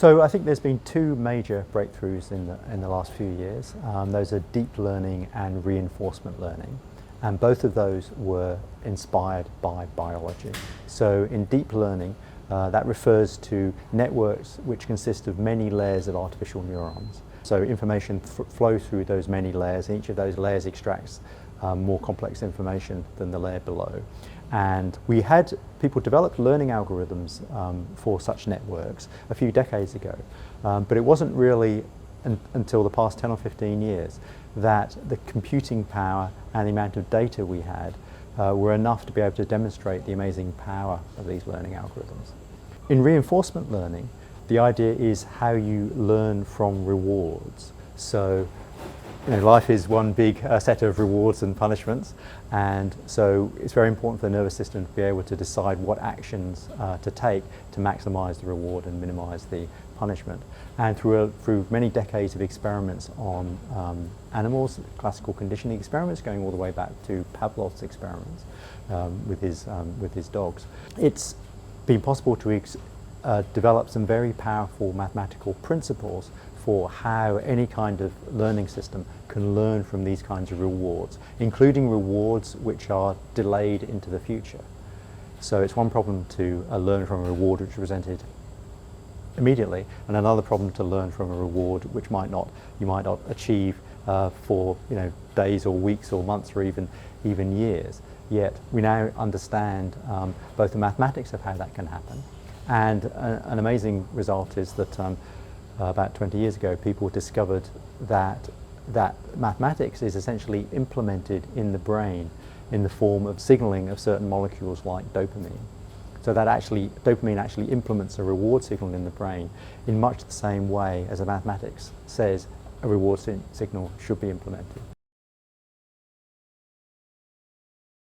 So I think there's been two major breakthroughs in the last few years. Those are deep learning and reinforcement learning. And both of those were inspired by biology. So in deep learning, that refers to networks which consist of many layers of artificial neurons. So information flows through those many layers, and each of those layers extracts more complex information than the layer below. And we had people develop learning algorithms for such networks a few decades ago, but it wasn't really until the past 10 or 15 years that the computing power and the amount of data we had were enough to be able to demonstrate the amazing power of these learning algorithms. In reinforcement learning, the idea is how you learn from rewards. So, life is one big set of rewards and punishments, and so it's very important for the nervous system to be able to decide what actions to take to maximize the reward and minimize the punishment. And through many decades of experiments on animals, classical conditioning experiments going all the way back to Pavlov's experiments with his dogs, it's been possible to develop some very powerful mathematical principles for how any kind of learning system can learn from these kinds of rewards, including rewards which are delayed into the future. So it's one problem to learn from a reward which is presented immediately, and another problem to learn from a reward which you might not achieve for days or weeks or months or even years. Yet we now understand both the mathematics of how that can happen, and an amazing result is that about 20 years ago, people discovered that mathematics is essentially implemented in the brain in the form of signaling of certain molecules like dopamine. So that dopamine actually implements a reward signal in the brain in much the same way as the mathematics says a reward signal should be implemented.